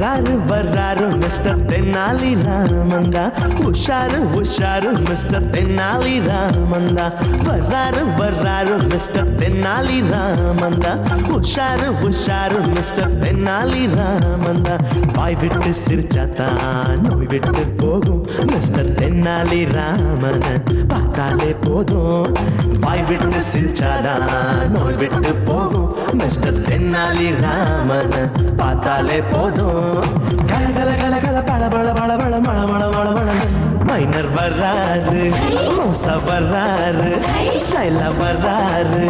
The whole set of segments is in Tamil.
வர்றாரு வர்றாரு மிஸ்டர் தென்னாலி ராமந்தா, உஷாரு உஷாரு மிஸ்டர் தென்னாலி ராமந்தா. வர்றாரு வர்றாரு மிஸ்டர் தென்னாலி ராமந்தா, உஷாரு உஷாரு மிஸ்டர் தென்னாலி ராமந்தா. வாய் விட்டு சிரிச்சாத்தான் நோய் விட்டு போகும் மிஸ்டர் தென்னாலி ராமன் பார்த்தாலே போதும். வாய் விட்டு சிரிச்சாதான் நோய் விட்டு போகும் மிஸ்டர் தென்னாலி ராமன் பார்த்தாலே போதும். கல கல கல கல பள பள பள பள மள மள மள மள. மைனர் வர்றாரு, மோசா வர்றாரு, ஸ்டைலா வர்றாரு,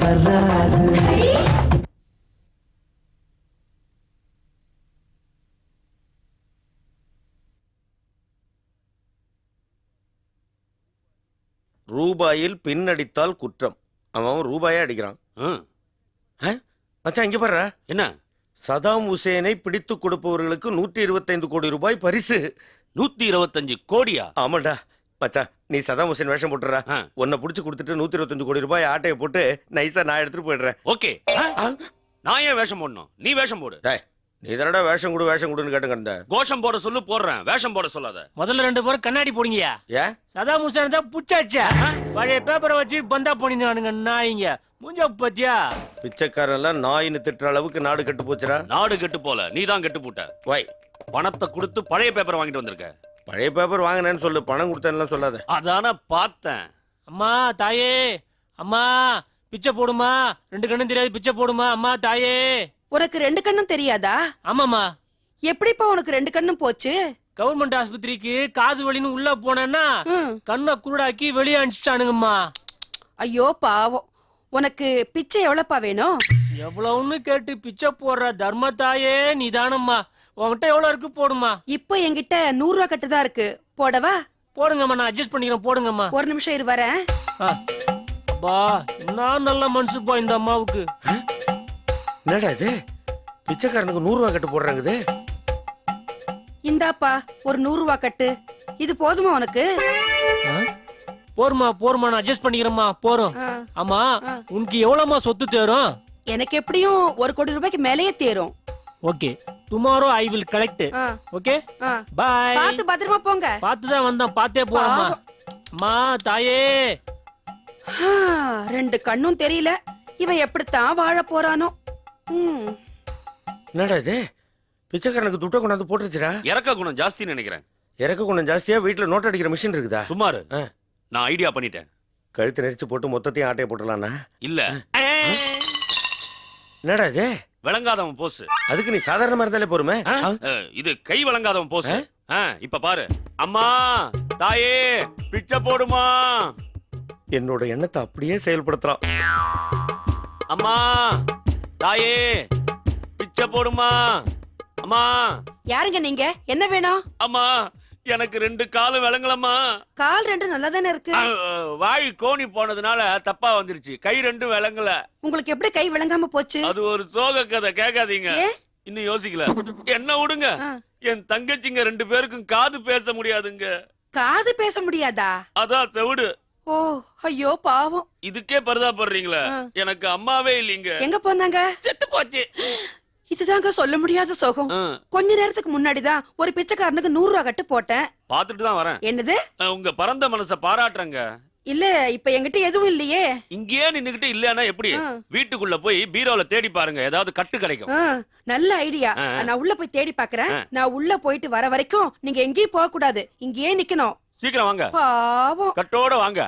வர்றாரு. ரூபாயில் பின்னடித்தால் குற்றம். அவன் ரூபாயே அடிக்கிறான். மச்சான் இங்க பாரு. என்ன? சதாம் ஹுசேனை பிடித்து கொடுப்பவர்களுக்கு 125 கோடி ரூபாய் பரிசு. 125 கோடியா? ஆமாண்டா மச்சான், நீ சதாம் ஹுசேன் வேஷம் போட்டுறா. உன்னை புடிச்சு கொடுத்துட்டு 125 கோடி ரூபாய் ஆட்டையை போட்டு நைஸா நான் எடுத்துட்டு போயிடுறேன். ஓகே. நான் ஏன் வேஷம் போடணும்? நீ வேஷம் போடு. நீ தானடா வேஷம் கொடுன்னு கேட்டுங்க. கோஷம் போட சொல்லு, போடுறேன். வேஷம் போட சொல்லாத. முதல்ல 2 பேரும் கண்ணாடி போடுங்கயா. ஏன்? சதாம் ஹுசேன் தான் புச்சாச்சா. பழைய பேப்பரை வச்சு பந்தா பண்ணினானுங்க நாயிங்க. மூஞ்ச பத்தியா? பிச்சைக்காரன் எல்லாம் நாயின்னு திட்டுற அளவுக்கு நாடு கெட்டு போச்சுடா. நாடு கெட்டு போல, நீ தான் கெட்டு போட்ட. வை. பணத்தை கொடுத்து பழைய பேப்பர் வாங்கிட்டு வந்திருக்க. பழைய பேப்பர் வாங்கினேன்னு சொல்லு, பணம் கொடுத்தேன்னு சொல்லாத. அதான பார்த்தேன். அம்மா தாயே, அம்மா பிச்சை போடுமா. 2 கண்ணும் தெரியாது, பிச்சை போடுமா. அம்மா தாயே. உனக்கு 2 கண்ணும் தெரியாதா? ஆமாமா. எப்படிப்பா உனக்கு 2 கண்ணும் போச்சு? கவர்மெண்ட் ஆஸ்பத்திரிக்கு காது வலின்னு உள்ள போனேன்னா கண்ணை குருடாக்கி வெளியே அனுப்பிச்சிட்டானுங்கம்மா. ஐயோ பாவம். உனக்கு பிச்சை எவ்வளவுப்பா வேணும்? எவ்வளவுன்னு கேட்டு பிச்சை போடுற தர்மத்தாயே நிதானம்மா. உன்கிட்ட எவ்வளவு இருக்கு போடுமா. இப்போ என்கிட்ட 100 ரூபா கட்டுதான் இருக்கு. போடவா? போடுங்கம்மா, நான் அட்ஜஸ்ட் பண்ணிக்கிறேன். போடுங்கம்மா. ஒரு நிமிஷம் இரு வரேன். பா, நான் நல்ல மனசுப்பா இந்த அம்மாவுக்கு. என்னடா இது? பிச்சைக்காரனுக்கு 100 ரூபாய் கட்டு போடுறாங்க. இந்தாப்பா ஒரு 100 ரூபா கட்டு. இது போதுமா உனக்கு? போருமா போருமா, நான் அட்ஜஸ்ட் பண்ணிக்கிறேம்மா. போறோம். ஆமா, உனக்கு எவ்வளவுமா சொத்து தேரும்? எனக்கு எப்படியும் 1 கோடி ரூபாய்க்கு மேலேயே தேரும். Okay, tomorrow I will collect. Okay, bye. பார்த்து பத்திரமா போங்க. பார்த்து தான் வந்தோம், பார்த்தே போறோம்மா. அம்மா தாயே. 2 கண்ணும் தெரியல, இவன் எப்படித்தான் வாழ போறானோ. என்னடா இது? பிச்சைக்காரனுக்கு துட்டை கொண்டாந்து போட்டுருச்சுடா. இறக்க குணம் ஜாஸ்தின்னு நினைக்கிறேன். இறக்க குணம் ஜாஸ்தியா? வீட்டுல நோட் அடிக்கிற மிஷின் இருக்குதா? சுமாரு. நான் ஐடியா பண்ணிட்டேன். கழுத்து நெரிச்சு போட்டு மொத்தத்தையும் ஆட்டையை போட்டுடலாம்னா? இல்ல. என்னடா இது? விளங்காதவன் போஸ். அதுக்கு நீ சாதாரணமா இருந்தாலே போருமே. இது கை விளங்காதவன் போஸ். இப்ப பாரு. அம்மா தாயே பிச்சை போடுமா. என்னோட எண்ணத்தை அப்படியே செயல்படுத்துறான். அம்மா தாயே பிச்சை போடுமா. அம்மா. யாருங்க நீங்க? என்ன வேணும்? அம்மா எனக்கு 2 காலும் விளங்கலம்மா. கால் 2 நல்லா தானே இருக்கு. வாய் கோணி போனதுனால தப்பா வந்துருச்சு. கை 2 விளங்கல. உங்களுக்கு எப்படி கை விளங்காம போச்சு? அது ஒரு சோக கதை, கேட்காதீங்க. இன்னும் யோசிக்கல. என்ன விடுங்க. என் தங்கச்சிங்க 2 பேருக்கும் காது பேச முடியாதுங்க. காது பேச முடியாதா? அதான் செவிடு. ஓ ஐயோ பாவம். இதுக்கே பரிதாபப்படுறீங்களா? எனக்கு அம்மாவே இல்லீங்க. எங்க போனாங்க? செத்து போச்சு. இதுதாங்க சொல்ல முடியாத சோகம். கொஞ்ச நேரத்துக்கு முன்னாடிதான் ஒரு பிச்சைக்காரனுக்கு 100 ரூபா கட்டு போட்டேன். பாத்துட்டு தான் வரேன். என்னது? உங்க பரந்த மனச பாராட்டுறேங்க. இல்ல இப்ப என்கிட்ட எதுவும் இல்லையே. இங்கேயே நின்னுகிட்டு இல்லன்னா எப்படி? வீட்டுக்குள்ள போய் பீரோல தேடி பாருங்க, ஏதாவது கட்டு கிடைக்கும். நல்ல ஐடியா. நான் உள்ள போய் தேடி பாக்குறேன். நான் உள்ள போயிட்டு வர வரைக்கும் நீங்க எங்கேயும் போக கூடாது, இங்கேயே நிக்கணும். சீக்கிரம் வாங்க. பாவம். கட்டோட வாங்க.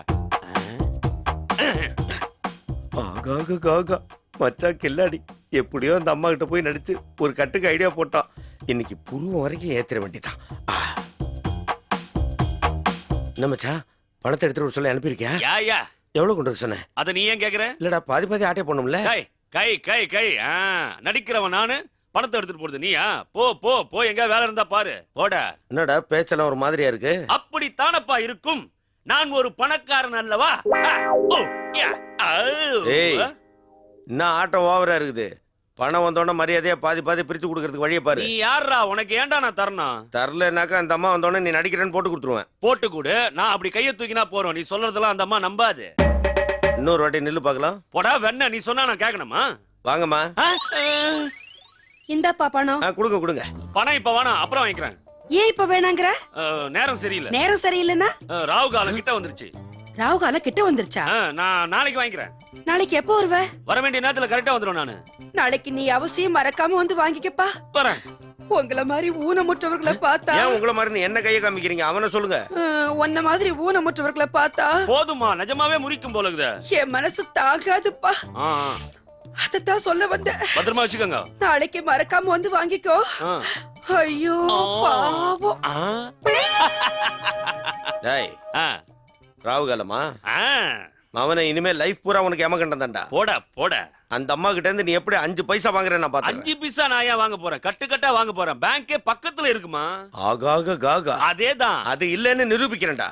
மச்சான் கில்லாடி எப்படியோ அந்த அம்மா கிட்ட போய் நடிச்சு ஒரு கட்டுக்கு ஐடியா போட்டான். இன்னைக்கு புருவம் வரைக்கும் ஏத்திர வேண்டியதான். என்ன மச்சான், பணத்தை எடுத்துட்டு சொல்ல அனுப்பியிருக்கியா? எவ்வளவு கொண்டு வர சொன்னேன்? அத நீ ஏன் கேக்குற? இல்லடா, பாதி பாதி ஆட்டே போடணும்ல. கை கை கை நடிக்கிறவன் நானு, பணத்தை எடுத்துட்டு போறது நீயா? போ போ போ, எங்க வேலை இருந்தா பாரு. போட. என்னடா பேச்செல்லாம் ஒரு மாதிரியா இருக்கு? அப்படி தானப்பா இருக்கும். நான் ஒரு பணக்காரன் அல்லவா? என்ன ஆட்டம் ஓவரா இருக்குது? பணம் வந்தோடனே மரியாதையா பாதி பாதி பிரிச்சு கொடுக்கறதுக்கு வழியை பாரு. நீ யாரா? உனக்கு ஏன்டா நான் தரணும்? தரலனாக்கா அந்த அம்மா வந்தோடனே நீ நடிக்கிறேன்னு போட்டு கொடுத்துருவேன். போட்டு கொடு. நான் அப்படி கையை தூக்கினா போறோம். நீ சொல்றதெல்லாம் அந்த அம்மா நம்பாது. இன்னொரு வாட்டி நில்லு பாக்கலாம். போடா வெண்ண. நீ சொன்னா நான் கேட்கணுமா? வாங்கம்மா. இந்தாப்பா பணம். கொடுங்க கொடுங்க. பணம் இப்ப வேணாம், அப்புறம் வாங்கிக்கிறேன். ஏன் இப்ப வேணாங்கிற? நேரம் சரியில்லை. நேரம் சரியில்லைன்னா? ராவு காலம் கிட்ட வந்துருச்சு. ராவு காலம் கிட்ட வந்துருச்சா? நான் நாளைக்கு வாங்கிக்கிறேன். நாளைக்கு எப்போ வருவ? வர வேண்டிய நேரத்துல கரெக்டா வந்துரும். நானு நாளைக்கு நீ அவசியம் மறக்காம வந்து வாங்கிக்கப்பா. வரேன். உங்கள மாதிரி ஊனமுற்றவர்களை பார்த்தா. ஏன் உங்கள மாதிரி என்ன கைய காமிக்கிறீங்க? அவனை சொல்லுங்க. உன்ன மாதிரி ஊனமுற்றவர்களை பார்த்தா போதுமா, நிஜமாவே முறிக்கும் போல இருக்குதே. என் மனசு தாகாதுப்பா. அதத்தான் சொல்ல வந்தேன். பத்திரமா வச்சுக்கோங்க. நாளைக்கு மறக்காம வந்து வாங்கிக்கோ. ஐயோ பாவம். டேய், ராவுகாலமா அவனை இனிமே லைஃப் பூரா உனக்கு ஏமகண்டம் தான்டா. போட போட. அந்த அம்மா கிட்ட இருந்து நீ எப்படி 5 பைசா வாங்குற நான் பாத்தேன். 5 பைசா நான் ஏன் வாங்க போறேன்? கட்டு கட்டா வாங்க போறேன். பேங்கே பக்கத்துல இருக்குமா? ஆகாக காகா. அதேதான். அது இல்லன்னு நிரூபிக்கிறேன்டா.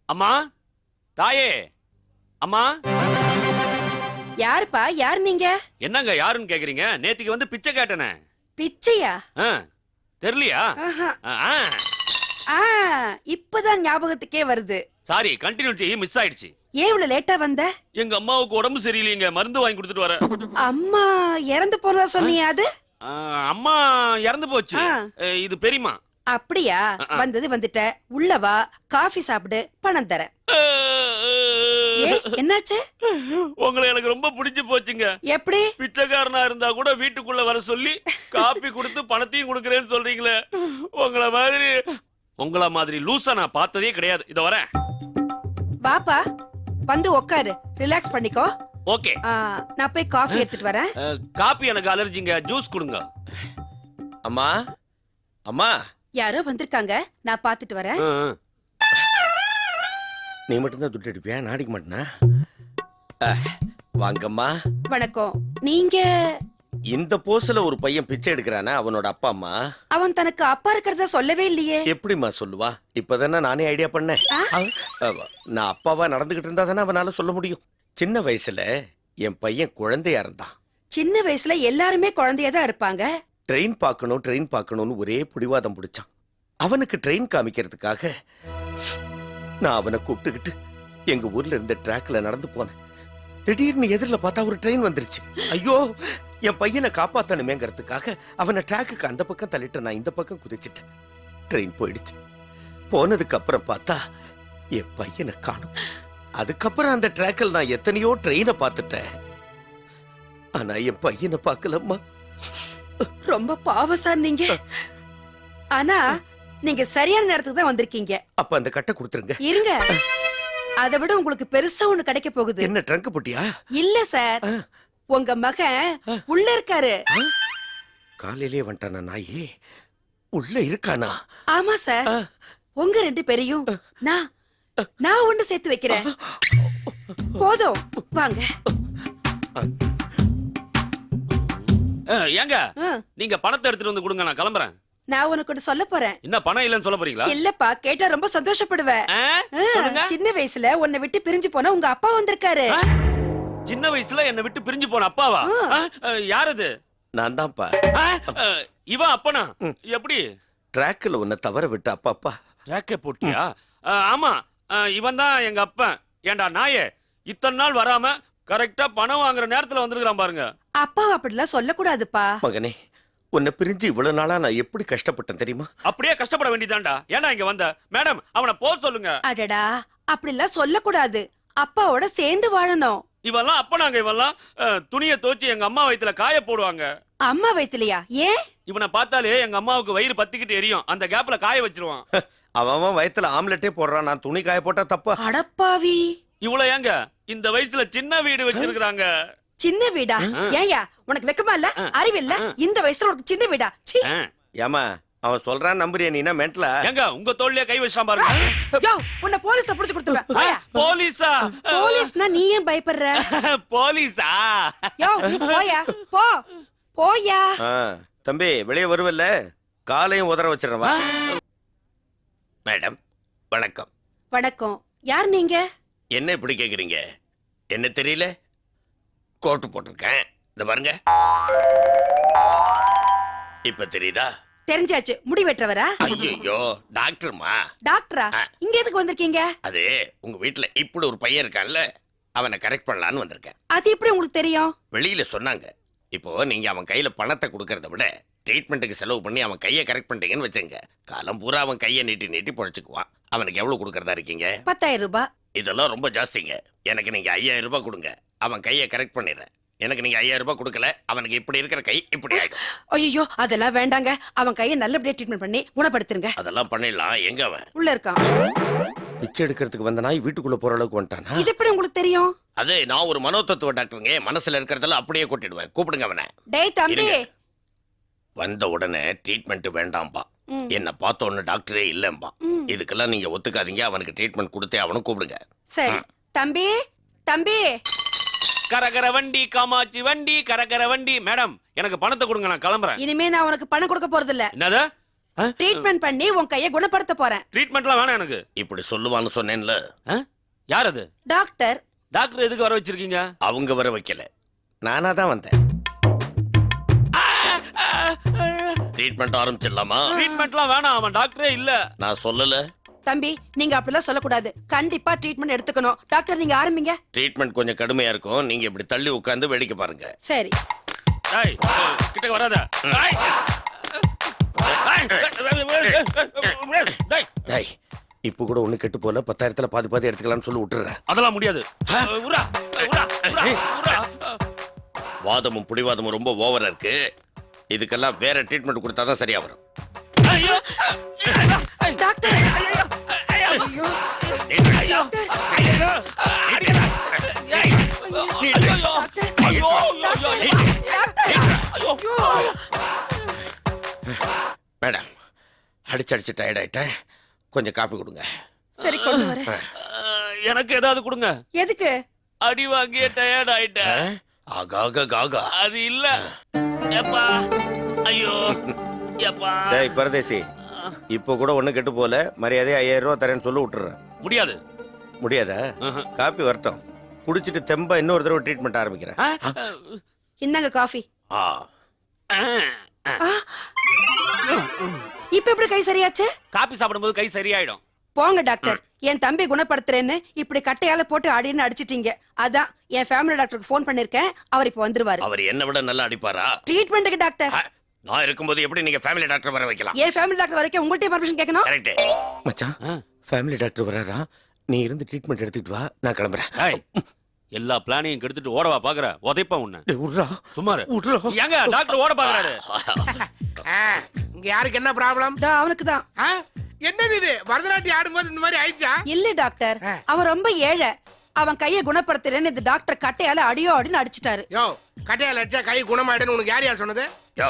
அம்மா, தாயே, அம்மா. யாருப்பா? யார் நீங்க? என்னங்க யாருன்னு கேக்குறீங்க? நேத்திக்கு வந்து பிச்சை கேட்டனே. பிச்சையா? தெரியலையா? இப்பதான் ஞாபகத்துக்கே வருது. சாரி, கண்டினியூட்டி மிஸ் ஆயிடுச்சு. ஏன் இவ்வளவு லேட்டா வந்த? எங்க அம்மாவுக்கு உடம்பு சரியில்லைங்க, மருந்து வாங்கி கொடுத்துட்டு வரேன். அம்மா இறந்து போனதா சொன்னியா? அது அம்மா இறந்து போச்சு. இது பெரியம்மா. அப்படியா? வந்தது வந்துட்ட. உள்ளவா, காஃபி சாப்பிடு, பணம் தரேன். என்னாச்சு? உங்களை எனக்கு ரொம்ப பிடிச்சு போச்சுங்க. எப்படி? பிச்சைக்காரனா இருந்தா கூட வீட்டுக்குள்ள வர சொல்லி காப்பி கொடுத்து பணத்தையும் கொடுக்கறேன்னு சொல்றீங்களே. உங்கள மாதிரி லூசா நான் பார்த்ததே கிடையாது. இத வரேன். பாப்பா வந்து உட்காரு, ரிலாக்ஸ் பண்ணிக்கோ. ஓகே. நான் போய் காஃபி எடுத்துட்டு வரேன். காபி எனக்கு அலர்ஜிங்க, ஜூஸ் கொடுங்க. அம்மா, அம்மா. யாரோ வந்திருக்காங்க, நான் பாத்துட்டு வரேன். நீ மட்டும்தான் துட்டு அடிப்பியா? நான் அடிக்க மாட்டேனா? வாங்கம்மா. வணக்கம். நீங்க? இந்த போஸ்ல ஒரு பையன் பிச்சை எடுக்கிறானா, அவனோட அப்பா அம்மா. அவன் தனக்கு அப்பா இருக்கிறதா சொல்லவே இல்லையே. எப்படிமா சொல்லுவா? இப்பதானே நானே ஐடியா பண்ணேன். நான் அப்பாவா நடந்துகிட்டு இருந்தா தானே அவனால சொல்ல முடியும். சின்ன வயசுல என் பையன் குழந்தையா இருந்தான். சின்ன வயசுல எல்லாருமே குழந்தையாதான் இருப்பாங்க. ட்ரெயின் பார்க்கணும்னு ஒரே பிடிவாதம் பிடிச்சான். அவனுக்கு ட்ரெயின் காமிக்கிறதுக்காக நான் அவனை கூப்பிட்டுக்கிட்டு எங்க ஊர்ல இருந்த ட்ராக்ல நடந்து போனேன். திடீர்னு எதிரில பார்த்தா ஒரு ட்ரெயின் வந்துருச்சு. ஐயோ, என் பையனை காப்பாத்தணுமேங்கிறதுக்காக அவனை ட்ராக்குக்கு அந்த பக்கம் தள்ளிட்டு நான் இந்த பக்கம் குதிச்சிட்டேன். ட்ரெயின் போயிடுச்சு. போனதுக்கு அப்புறம் பார்த்தா என் பையனை காணும். அதுக்கப்புறம் அந்த ட்ராக்கில் நான் எத்தனையோ ட்ரெயினை பார்த்துட்டேன். ஆனா என் பையனை பார்க்கலம்மா. ரொம்ப பாவம் சார் நீங்க. ஆனா நீங்க சரியான நேரத்துக்கு தான் வந்திருக்கீங்க. அப்ப அந்த கட்டை கொடுத்துருங்க. இருங்க, அதை விட உங்களுக்கு பெருசா ஒண்ணு கிடைக்க போகுது. என்ன ட்ரங்க் போட்டியா? இல்ல சார், உங்க மகன் உள்ள இருக்காரு. காலையிலேயே வந்துட்டானா நாயே? உள்ள இருக்கானா? ஆமா சார். உங்க 2 பேரையும் நான் ஒண்ணு சேர்த்து வைக்கிறேன். போதும், வாங்க. ஏங்க, நீங்க பணத்தை எடுத்துட்டு வந்து கொடுங்க, நான் கிளம்புறேன். நான் உனக்கு ஒண்ணு சொல்ல போறேன். என்ன பணம் இல்லன்னு சொல்ல போறீங்களா? இல்லப்பா, கேட்டா ரொம்ப சந்தோஷப்படுவேன். சின்ன வயசுல உன்னை விட்டு பிரிஞ்சு போன உங்க அப்பா வந்திருக்காரு. சின்ன வயசுல என்ன விட்டு பிரிஞ்சு போன அப்பாவா? யார் அது? நான் தான்ப்பா. இவன் அப்பனா? எப்படி? ட்ராக்ல உன்னை தவற விட்டு அப்பா. ட்ராக்கே போட்டியா? ஆமா, இவன் தான் எங்க அப்பன். ஏண்டா நாயே, இத்தனை நாள் வராம கரெக்டா பணம் வாங்குற நேரத்துல வந்திருக்கான் பாருங்க. அப்பா அப்படிலாம் சொல்லக்கூடாதுப்பா. மகனே, உன்னை பிரிஞ்சு இவ்வளவு நாளா நான் எப்படி கஷ்டப்பட்டேன் தெரியுமா? அப்படியே கஷ்டப்பட வேண்டியதாண்டா. ஏன்னா இங்க வந்த மேடம், அவனை போ சொல்லுங்க. அடடா, அப்படிலாம் சொல்லக்கூடாது. அப்பாவோட சேர்ந்து வாழணும். இவெல்லாம் அப்பனாங்க. இவெல்லாம் துணியை துவச்சு எங்க அம்மா வயித்துல காய போடுவாங்க. அம்மா வயித்துலயா? ஏன்? இவனை பார்த்தாலே எங்க அம்மாவுக்கு வயிறு பத்திக்கிட்டு எரியும். அந்த கேப்ல காய வச்சிருவான். அவன் வயித்துல ஆம்லெட்டே போடுறான், நான் துணி காய போட்டா தப்பா? அடப்பாவி, இவ்வளவு ஏங்க இந்த வயசுல சின்ன வீடு வச்சிருக்காங்க. சின்ன வீடா? ஏயா, உனக்கு வெக்கமா இல்ல, அறிவில்ல? இந்த வயசுல உனக்கு சின்ன வீடா? சீ. ஏமா, அவன் சொல்றான் நம்புறியா? நீனா மென்டலா? ஏங்க, உங்க தோள்லயே கை வச்சான் பாருங்க. யோ, உன்னை போலீஸ்ல புடிச்சு கொடுத்துருவேன். போலீஸா? போலீஸ்னா நீ ஏன் பயப்படுற? போலீஸா? யோ, போயா, போ போயா. தம்பி, வெளியே வருவல்ல, காலையும் உதற வச்சிடறவா. மேடம், வணக்கம். வணக்கம். யார் நீங்க? என்ன இப்படி கேக்குறீங்க? என்ன தெரியல? கோட்டு போட்டிருக்கேன், இந்த பாருங்க. இப்ப தெரியுதா? தெரிஞ்சாச்சு. முடி வெட்டுறவரா? ஐயோ, டாக்டர்மா. டாக்டரா? இங்க எதுக்கு வந்திருக்கீங்க? அது உங்க வீட்டுல இப்படி ஒரு பையன் இருக்கான்ல, அவனை கரெக்ட் பண்ணலான்னு வந்திருக்கேன். அது எப்படி உங்களுக்கு தெரியும்? வெளியில சொன்னாங்க. இப்போ நீங்க அவன் கையில பணத்தை கொடுக்கறத விட ட்ரீட்மெண்ட்டுக்கு செலவு பண்ணி அவன் கையை கரெக்ட் பண்ணிட்டீங்கன்னு வச்சுங்க, காலம் பூரா அவன் கையை நீட்டி நீட்டி பொழைச்சுக்குவான். அவனுக்கு எவ்வளவு கொடுக்கறதா இருக்கீங்க? 10,000 ரூபாய். இதெல்லாம் ரொம்ப ஜாஸ்திங்க. எனக்கு நீங்க 5000 ரூபாய் கொடுங்க, அவன் கையை கரெக்ட் பண்ணிடுறேன். எனக்கு நீங்க 5000 ரூபாய் கொடுக்கல, அவனுக்கு இப்படி இருக்கிற கை இப்படி ஆயிடும். ஐயோ அதெல்லாம் வேண்டாங்க. அவன் கையை நல்லபடியா ட்ரீட்மெண்ட் பண்ணி குணப்படுத்துருங்க. அதெல்லாம் பண்ணிடலாம். எங்க அவன்? உள்ள இருக்கான். பிச்சை எடுக்கிறதுக்கு வந்த நாய் வீட்டுக்குள்ள போற அளவுக்கு வந்துட்டானா? இது எப்படி உங்களுக்கு தெரியும்? அது நான் ஒரு மனோதத்துவ டாக்டருங்க, மனசுல இருக்கிறதெல்லாம் அப்படியே கொட்டிடுவேன். கூப்பிடுங்க அவனை. டேய் தம்பி. இருங்க. வந்த உடனே ட்ரீட்மெண்ட் வேண்டாம்பா, என்ன பார்த்த உடனே டாக்டரே இல்லம்பா. இதுக்கெல்லாம் நீங்க ஒத்துக்காதீங்க. அவனுக்கு ட்ரீட்மெண்ட் கொடுத்தே அவனும் கூப்பிடுங்க. சரி தம்பி. தம்பி கரகர வண்டி காமாட்சி வண்டி கரகர வண்டி. மேடம் எனக்கு பணத்தை கொடுங்க, நான் கிளம்புறேன். இனிமே நான் உனக்கு பணம் கொடுக்க போறது இல்ல. என்னது? ட்ரீட்மெண்ட் பண்ணி உன் கையை குணப்படுத்த போறேன். ட்ரீட்மெண்ட்லாம் வேணாம் எனக்கு. இப்படி சொல்லுவான்னு சொன்னேன்ல. யார் அது? டாக்டர். டாக்டர் எதுக்கு வர வச்சிருக்கீங்க? அவங்க வர வைக்கல, நானா தான் வந்தேன். ட்ரீட்மெண்ட் ஆரம்பிச்சிடலாமா? ட்ரீட்மெண்ட்லாம் வேணாம், அவன் டாக்டரே இல்ல. நான் சொல்லல. தம்பி நீங்க அப்படிலாம் சொல்லக்கூடாது. கண்டிப்பா ட்ரீட்மெண்ட் எடுத்துக்கணும். டாக்டர் நீங்க ஆரம்பிங்க. ட்ரீட்மெண்ட் கொஞ்சம் கடுமையா இருக்கும். நீங்க இப்படி தள்ளி உட்கார்ந்து வேடிக்கை பாருங்க. சரி. டேய் கிட்ட வராத. டேய் டேய் டேய், இப்ப கூட ஒண்ணு கெட்டு போல 10,000த்துல பாதி பாதி எடுத்துக்கலாம்னு சொல்லி விட்டுறேன். அதெல்லாம் முடியாது. உரா உரா உரா உரா. வாதமும் புடிவாதமும் ரொம்ப ஓவரா இருக்கு. இதுக்கெல்லாம் வேற ட்ரீட்மெண்ட் கொடுத்தாதான் சரியா வரும். ஐயோ டாக்டர். ஐயோ. ஐயோ அடிக்கடா. ஏய் ஐயோ ஐயோ ஐயோ. மேடம், அடிச்சு டயர்ட் ஆயிட்டேன். கொஞ்சம் காப்பி கொடுங்க. சரி கொண்டு வரேன். எனக்கு ஏதாவது கொடுங்க. எதுக்கு? அடி வாங்கிய டயர்ட் ஆயிட்டேன். ஆகாக காகா. அது இல்ல. எப்பா ஐயோ எப்பா. டேய் பரதேசி, இப்போ கூட ஒண்ணு கெட்டு போல, மரியாதை 5000 ரூபாய் தரேன்னு சொல்லி விட்டுறேன். முடியாது. முடியாதா? காப்பி வரட்டும், குடிச்சிட்டு தெம்பா இன்னொரு தடவை ட்ரீட்மெண்ட் ஆரம்பிக்கிறேன். இந்தாங்க காஃபி. ஆ, இப்ப எப்படி கை சரியாச்சு? காபி சாப்பிடும்போது கை சரியாயிடும். போங்க டாக்டர். என் தம்பி குணப்படுத்துறேன்னு இப்படி கட்டையால போட்டு அடின்னு அடிச்சிட்டீங்க. அதான் என் ஃபேமிலி டாக்டருக்கு ஃபோன் பண்ணிருக்கேன். அவர் இப்ப வந்துருவாரு. அவர் என்ன விட நல்லா அடிப்பாரா? ட்ரீட்மெண்ட்டுக்கு டாக்டர். நான் இருக்கும்போது எப்படி நீங்க ஃபேமிலி டாக்டர் வர வைக்கலாம்? என் ஃபேமிலி டாக்டர் வரைக்கும் உங்கள்ட்ட பர்மிஷன் கேட்கணும். கரெக்ட். மச்சான், ஃபேமிலி டாக்டர் வராரா? நீ இருந்து ட்ரீட்மெண்ட் எடுத்துட்டு வா, நான் கிளம்புறேன். ஏய் எல்லா பிளானையும் கெடுத்துட்டு ஓடவா பாக்குற? உதைப்பா உன்னை. டேய் உர்ரா. சுமாரு. உர்ரா. ஏங்க டாக்டர் ஓட பாக்குறாரு? இங்க யாருக்கு என்ன ப்ராப்ளம்? அவனுக்கு தான். என்னது இது? பரதநாட்டியம் ஆடும்போது இந்த மாதிரி ஆயிடுச்சா? இல்ல டாக்டர், அவன் ரொம்ப ஏழை. அவன் கையை குணப்படுத்துறேன்னு இந்த டாக்டர் கட்டையால அடியோ அடின்னு அடிச்சிட்டாரு. யோ, கட்டையால அடிச்சா கை குணமாயிடுன்னு உனக்கு யார் சொன்னது? யோ,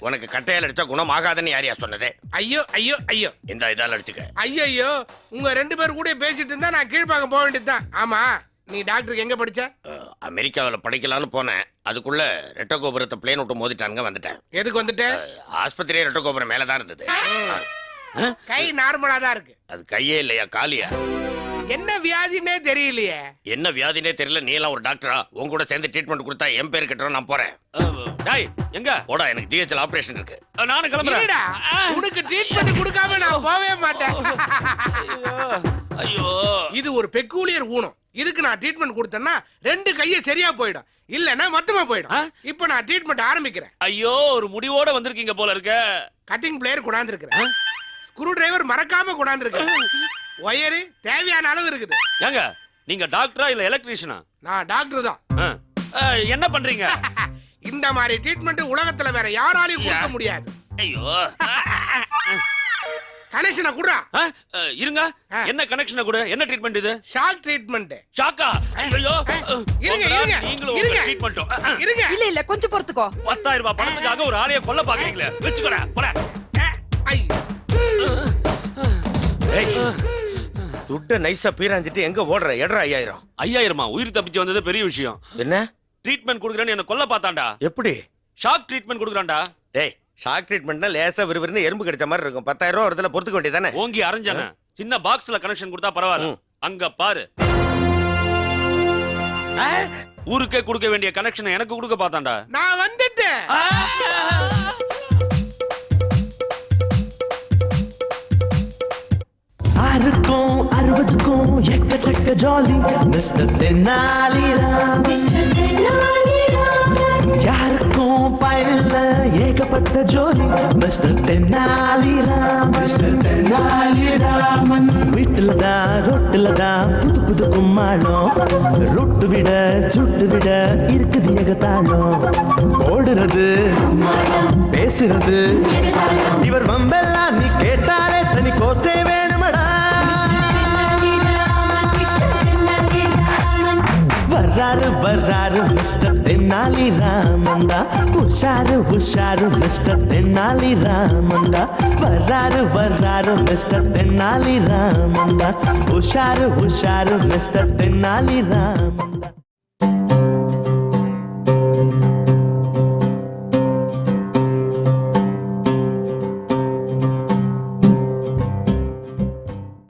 உனக்கு கட்டையால அடிச்சா குணம் ஆகாதுன்னு யாரையா சொன்னது? ஐயோ ஐயோ ஐயோ. இந்த இதால அடிச்சுக்க. ஐயோ ஐயோ, உங்க 2 பேர் கூட பேசிட்டு இருந்தா நான் கீழ்பாக்கம் போக வேண்டியதுதான். ஆமா, நீ டாக்டருக்கு எங்க படிச்ச? அமெரிக்காவில படிக்கலாம்னு போனேன். அதுக்குள்ள ரெட்ட கோபுரத்தை பிளேன் விட்டு மோதிட்டாங்க, வந்துட்டேன். எதுக்கு வந்துட்ட? ஆஸ்பத்திரியே ரெட்ட கோபுரம் மேலதான் இருந்தது. கை நார்மலா தான் இருக்கு. அது கையே இல்லையா, காலியா? என்ன வியாதினே தெரியலையே. என்ன வியாதினே தெரியல. நீ எல்லாம் ஒரு டாக்டரா? உன் கூட சேர்ந்து ட்ரீட்மெண்ட் கொடுத்தா என் பேர் கட்டுறோம். நான் போறேன். டேய் எங்க போடா, எனக்கு ஜிஹெச்ல ஆபரேஷன் இருக்கு. நானும் கிளம்புறேன். என்னடா, உனக்கு ட்ரீட்மெண்ட் கொடுக்காம நான் போவே மாட்டேன். ஐயோ இது ஒரு பெக்கூலியர் ஊனம். இதுக்கு நான் ட்ரீட்மெண்ட் கொடுத்தேன்னா 2 கையே சரியா போயிடும், இல்லன்னா மொத்தமா போயிடும். இப்போ நான் ட்ரீட்மெண்ட் ஆரம்பிக்கிறேன். ஐயோ ஒரு முடிவோட வந்திருக்கீங்க போல இருக்க. கட்டிங் பிளேயர் கொண்டாந்து இருக்கிறேன். ஸ்க்ரூ டிரைவர் மறக்காம கொண்டாந்து இருக்கிறேன். ஒயரு தேவையான அளவு இருக்குது. ஏங்க நீங்க டாக்டரா இல்ல எலக்ட்ரீஷியனா? நான் டாக்டர் தான். என்ன பண்றீங்க? இந்த மாதிரி ட்ரீட்மெண்ட் உலகத்துல வேற யாராலையும் கொடுக்க முடியாது. ஐயோ கனெக்ஷனை குடுறா. இருங்க, என்ன கனெக்ஷனை கூட? என்ன ட்ரீட்மெண்ட் இது? Shock treatment. ஷாக்கா? ஐயோ இருங்க இருங்க நீங்களும் இருங்க ட்ரீட்மெண்ட்டும். இருங்க. இல்ல இல்ல கொஞ்சம் பொறுத்துக்கோ. 10,000 ரூபாய் பணத்துக்காக ஒரு ஆளைய கொல்ல பாக்குறீங்களே, வெச்சுக்கடா போடா. ஐ துட்ட நைஸா பீராஞ்சிட்டு எங்க ஓடுற? எட்ரா 5000. 5000 உயிர் தப்பிச்சு வந்தது பெரிய விஷயம். என்ன ட்ரீட்மெண்ட் குடுக்குறேன்னு என்ன கொல்ல பார்த்தான்டா. எப்படி? ஷாக் ட்ரீட்மெண்ட் குடுக்குறான்டா. டேய், ஷாக் ட்ரீட்மெண்ட்னா லேசா விறுவிறுன்னு எறும்பு கடிச்ச மாதிரி இருக்கும். 10,000 ரூபாய் வருதுல, பொறுத்துக்க வேண்டியதானே? ஓங்கி அரஞ்சன சின்ன பாக்ஸ்ல கனெக்ஷன் கொடுத்தா பரவாயில்ல. அங்க பாரு, ஊருக்கே கொடுக்க வேண்டிய கனெக்ஷன் எனக்கு கொடுக்க பார்த்தான்டா. நான் வந்துட்டேன். ஆறுக்கும் 60க்கும் எக்கச்சக்க ஜாலி மிஸ்டர் தென்னாலிராம். யாருக்கும் ஃபைல்ல ஏகப்பட்ட ஜோலி மிஸ்டர் தென்னாலிராமன் மிஸ்டர் தென்னாலிராமன் வீட்டுல தான் ரொட்டுல தான் புது புது கும்மாளம் ரொட்டு விட சுட்டு விட இருக்குது ஏகத்தாளம் ஓடுறது பேசுறது இவர் வம்பெல்லாம் நீ கேட்டாலே தனி கோத்தே வேணுமடா வர்றாரு வர்றாரு மிஸ்டர் தென்னாலி ராமந்தா உஷாரு உஷாரு மிஸ்டர் தென்னாலி ராமந்தா வர்றாரு வர்றாரு மிஸ்டர் தென்னாலி ராமந்தா உஷாரு உஷாரு மிஸ்டர் தென்னாலி ராமந்தா